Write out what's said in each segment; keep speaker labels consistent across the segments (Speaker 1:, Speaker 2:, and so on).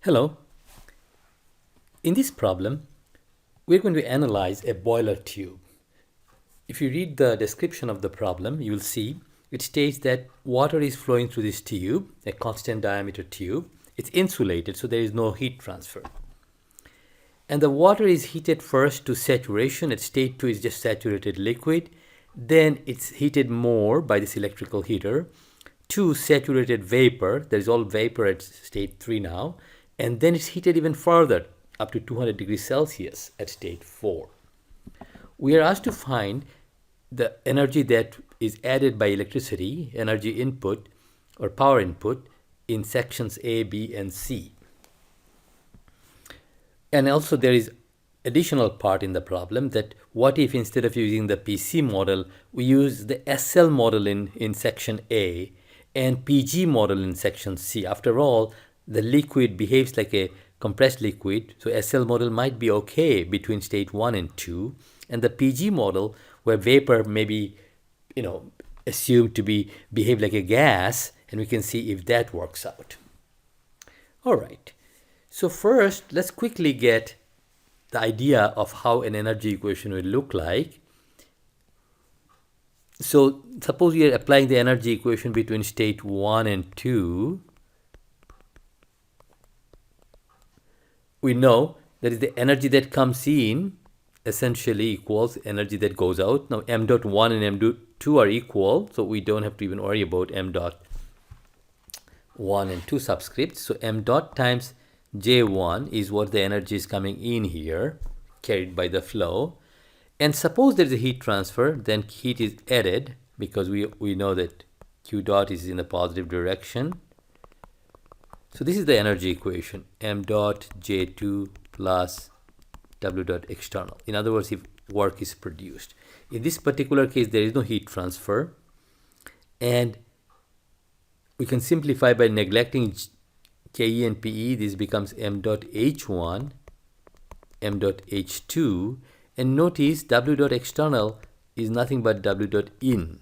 Speaker 1: Hello. In this problem, we're going to analyze a boiler tube. If you read the description of the problem, you'll see it states that water is flowing through this tube, a constant diameter tube. It's insulated, so there is no heat transfer. And the water is heated first to saturation. At state 2 is just saturated liquid. Then it's heated more by this electrical heater to saturated vapor. There is all vapor at state 3 now. And then it's heated even further up to 200 degrees Celsius at state 4. We are asked to find the energy that is added by electricity, energy input or power input in sections A, B, and C. And also there is additional part in the problem that what if instead of using the PC model, we use the SL model in section A and PG model in section C. After all, the liquid behaves like a compressed liquid, so SL model might be okay between state 1 and 2, and the PG model where vapor may be assumed to behave like a gas, and we can see if that works out. All right, so first let's quickly get the idea of how an energy equation will look like. So suppose we are applying the energy equation between state 1 and 2. We know that is the energy that comes in essentially equals energy that goes out. Now m dot 1 and m dot 2 are equal, so we don't have to even worry about m dot 1 and 2 subscripts. So m dot times J1 is what the energy is coming in here, carried by the flow. And suppose there is a heat transfer, then heat is added because we know that Q dot is in the positive direction. So this is the energy equation, m dot J2 plus W dot external. In other words, if work is produced. In this particular case, there is no heat transfer. And we can simplify by neglecting KE and PE. This becomes m dot H1, m dot H2. And notice W dot external is nothing but W dot in.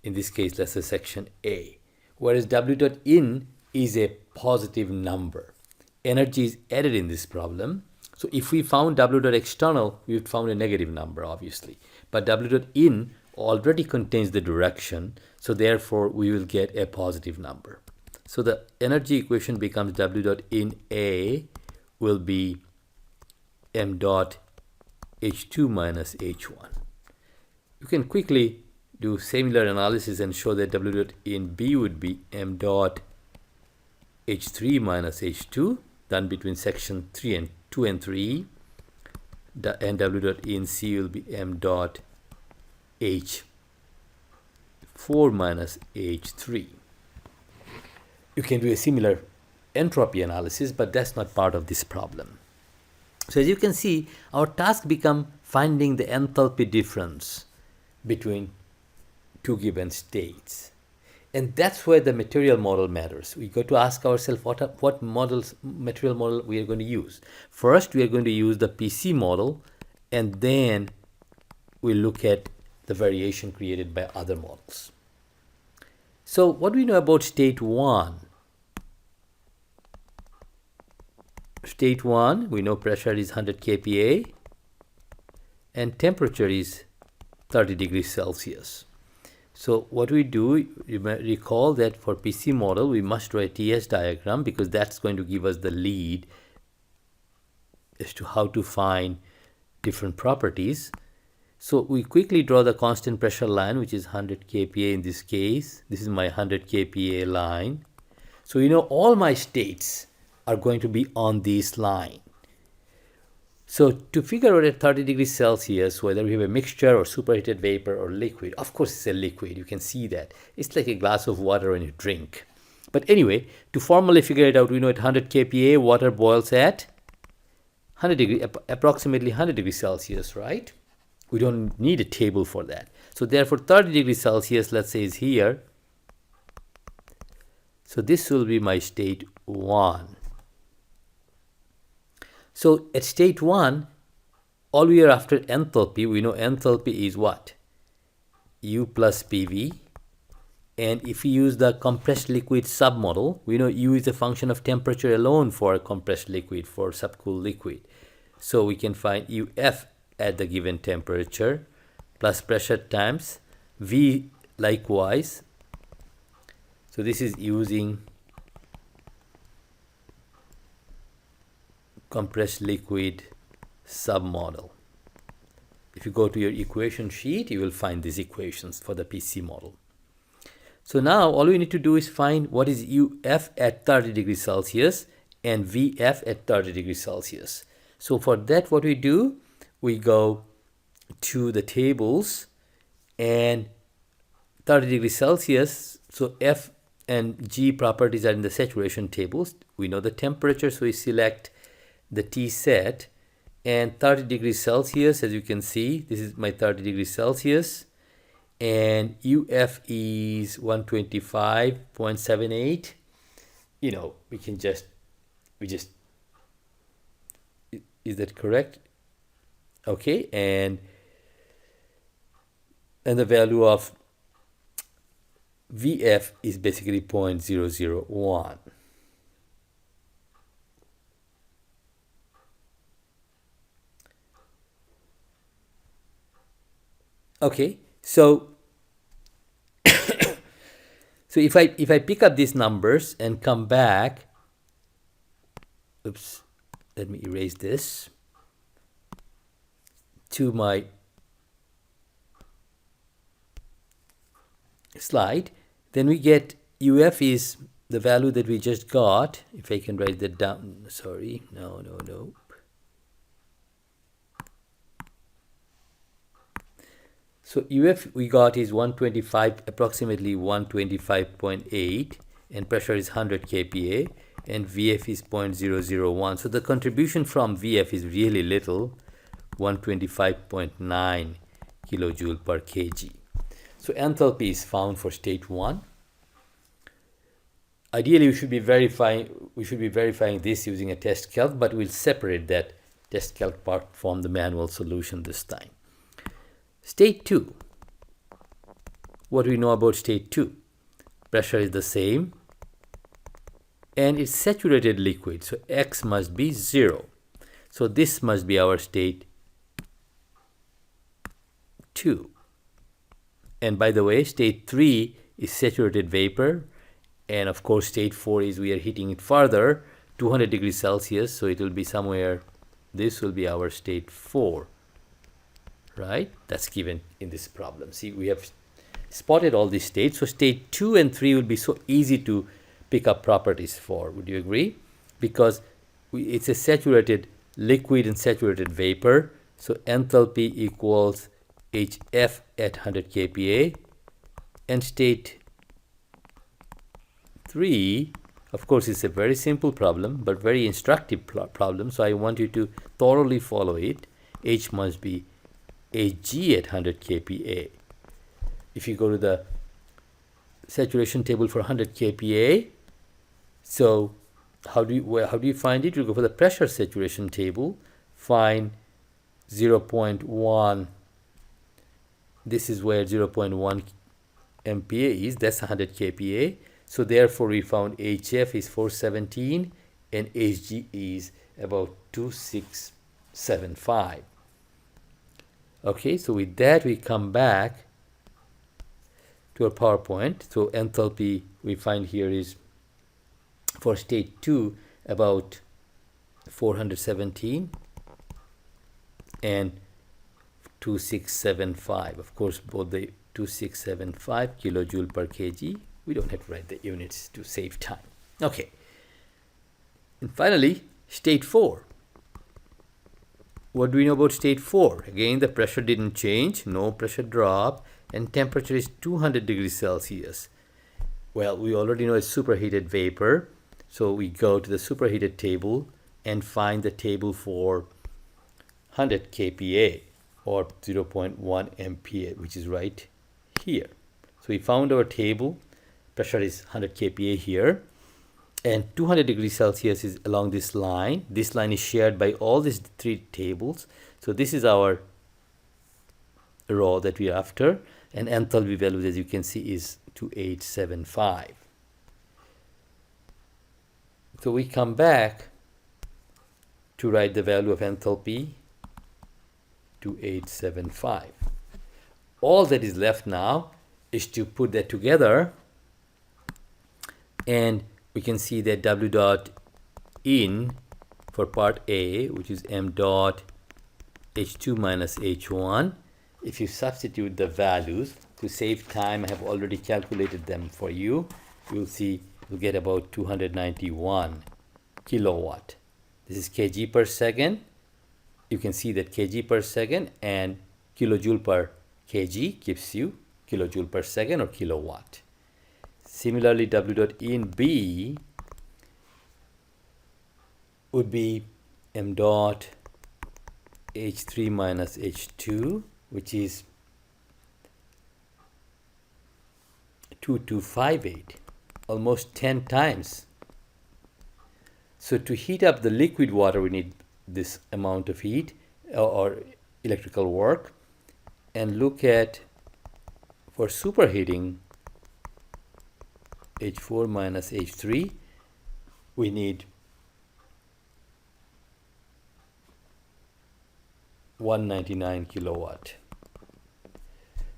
Speaker 1: In this case, let's say section A. Whereas W dot in is a positive number. Energy is added in this problem. So if we found W dot external, we would found a negative number, obviously. But W dot in already contains the direction, so therefore we will get a positive number. So the energy equation becomes W dot in A will be m dot H2 minus H1. You can quickly do similar analysis and show that W dot in B would be m dot H3 minus H2, done between section 2 and 3. And W dot in C will be m dot H4 minus H3. You can do a similar entropy analysis, but that's not part of this problem. So as you can see, our task becomes finding the enthalpy difference between two given states. And that's where the material model matters. We got to ask ourselves what material model we are going to use. First, we are going to use the PC model, and then we'll look at the variation created by other models. So what do we know about state 1? State 1, we know pressure is 100 kPa and temperature is 30 degrees Celsius. So what we do, you may recall that for PC model, we must draw a TS diagram because that's going to give us the lead as to how to find different properties. So we quickly draw the constant pressure line, which is 100 kPa in this case. This is my 100 kPa line. So all my states are going to be on this line. So to figure out at 30 degrees Celsius, whether we have a mixture or superheated vapor or liquid, of course it's a liquid, you can see that. It's like a glass of water when you drink. But anyway, to formally figure it out, we know at 100 kPa, water boils at 100 degree, approximately 100 degrees Celsius, right? We don't need a table for that. So therefore 30 degrees Celsius, let's say, is here. So this will be my state 1. So at state 1, all we are after enthalpy. We know enthalpy is what? U plus PV And if we use the compressed liquid submodel, we know U is a function of temperature alone for a compressed liquid, for subcooled liquid. So we can find UF at the given temperature plus pressure times V likewise. So this is using compressed liquid submodel. If you go to your equation sheet, you will find these equations for the PC model. So now all we need to do is find what is UF at 30 degrees Celsius and VF at 30 degrees Celsius. So for that, what we do, we go to the tables and 30 degrees Celsius, so F and G properties are in the saturation tables. We know the temperature, so we select the T set, and 30 degrees Celsius, as you can see, this is my 30 degrees Celsius, and UF is 125.78. You know, we just, is that correct? Okay, and the value of VF is basically 0.001. Okay, so so if I pick up these numbers and come back, oops, let me erase this, to my slide, then we get UF is the value that we just got. If I can write that down, sorry, no. So UF we got is 125, approximately 125.8, and pressure is 100 kPa, and VF is 0.001. So the contribution from VF is really little, 125.9 kilojoule per kg. So enthalpy is found for state 1. Ideally, we should be verifying this using a test calc, but we'll separate that test calc part from the manual solution this time. State 2. What do we know about state 2? Pressure is the same, and it's saturated liquid, so X must be 0. So this must be our state 2. And by the way, state 3 is saturated vapor, and of course state 4 is we are heating it further, 200 degrees Celsius, so it will be somewhere, this will be our state 4, right? That's given in this problem. See, we have spotted all these states, so state 2 and 3 will be so easy to pick up properties for, would you agree? Because it's a saturated liquid and saturated vapor, so enthalpy equals HF at 100 kPa, and state 3, of course, it's a very simple problem, but very instructive problem, so I want you to thoroughly follow it. H must be Hg at 100 kPa. If you go to the saturation table for 100 kPa, so how do you find it? You go for the pressure saturation table, find 0.1. This is where 0.1 MPa is, that's 100 kPa. So therefore we found HF is 417 and Hg is about 2675. Okay, so with that we come back to our PowerPoint. So enthalpy we find here is for state 2 about 417 and 2675. Of course, both the 2675 kilojoule per kg. We don't have to write the units to save time. Okay. And finally, state 4. What do we know about state 4? Again, the pressure didn't change, no pressure drop, and temperature is 200 degrees Celsius. Well, we already know it's superheated vapor, so we go to the superheated table and find the table for 100 kPa or 0.1 MPa, which is right here. So we found our table. Pressure is 100 kPa here, and 200 degrees Celsius is along this line. This line is shared by all these 3 tables. So this is our row that we are after. And enthalpy values, as you can see, is 2875. So we come back to write the value of enthalpy, 2875. All that is left now is to put that together, and we can see that W dot in for part A, which is M dot H2 minus H1. If you substitute the values to save time, I have already calculated them for you. You'll see you'll get about 291 kilowatt. This is kg per second. You can see that kg per second and kilojoule per kg gives you kilojoule per second or kilowatt. Similarly, W dot in B would be M dot H3 minus H2, which is 2258, almost 10 times. So to heat up the liquid water, we need this amount of heat or electrical work. And look at, for superheating, H4 minus H3, we need 199 kilowatt.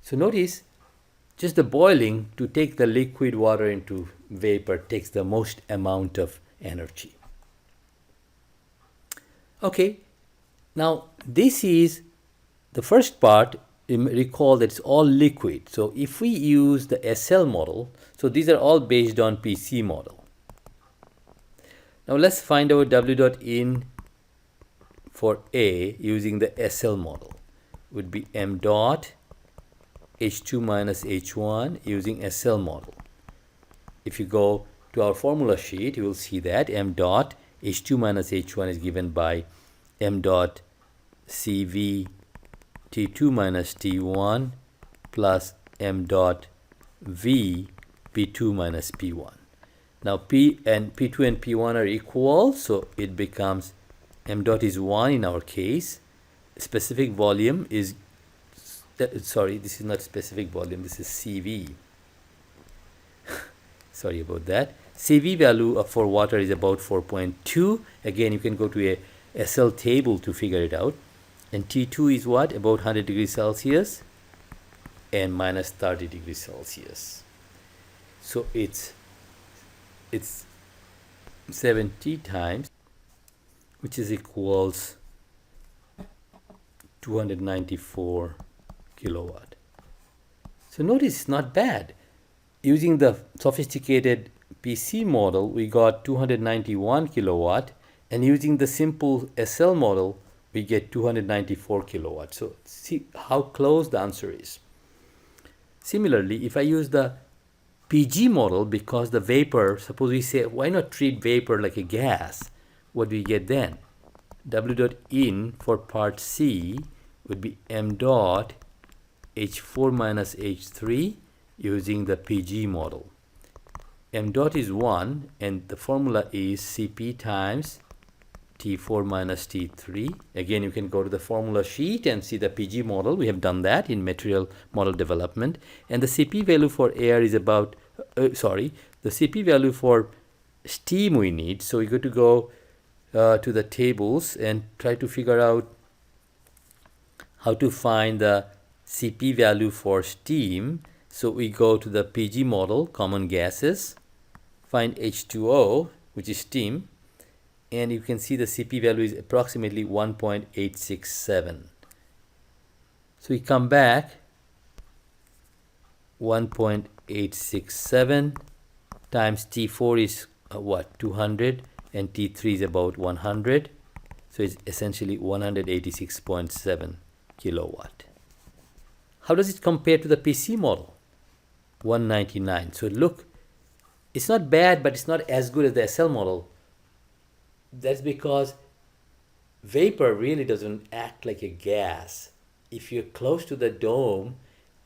Speaker 1: So notice, just the boiling to take the liquid water into vapor takes the most amount of energy. Okay, now this is the first part. Recall that it's all liquid. So if we use the SL model, so these are all based on PC model. Now let's find out W dot in for A using the SL model. Would be M dot H2 minus H1 using SL model. If you go to our formula sheet, you will see that M dot H2 minus H1 is given by M dot CV T2 minus T1 plus M dot V P2 minus P1. Now P2 and P1 are equal, so it becomes M dot is 1 in our case. Specific volume is, sorry, this is not specific volume, this is CV. Sorry about that. CV value for water is about 4.2. Again, you can go to a SL table to figure it out. And T2 is what? About 100 degrees Celsius and minus 30 degrees Celsius. So it's 70 times, which is equals 294 kilowatt. So notice it's not bad. Using the sophisticated PC model, we got 291 kilowatt, and using the simple SL model, we get 294 kilowatt. So see how close the answer is. Similarly, if I use the PG model, because the vapor, suppose we say, why not treat vapor like a gas? What do we get then? W dot in for part C would be M dot H4 minus H3 using the PG model. M dot is 1, and the formula is Cp times T4 minus T3. Again, you can go to the formula sheet and see the PG model. We have done that in material model development. And the Cp value for air is about, the Cp value for steam we need. So we got to go to the tables and try to figure out how to find the Cp value for steam. So we go to the PG model, common gases, find H2O, which is steam, and you can see the Cp value is approximately 1.867. So we come back, 1.867 times T4 is 200, and T3 is about 100. So it's essentially 186.7 kilowatt. How does it compare to the PC model? 199. So look, it's not bad, but it's not as good as the SL model. That's because vapor really doesn't act like a gas. If you're close to the dome,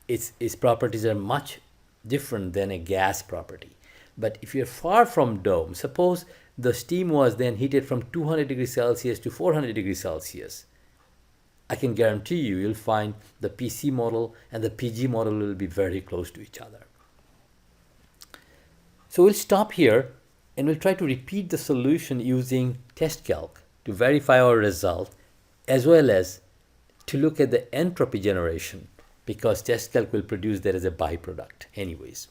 Speaker 1: its properties are much different than a gas property. But if you're far from dome, suppose the steam was then heated from 200 degrees Celsius to 400 degrees Celsius. I can guarantee you'll find the PC model and the PG model will be very close to each other. So we'll stop here and we'll try to repeat the solution using test calc to verify our result, as well as to look at the entropy generation, because test calc will produce that as a byproduct anyways.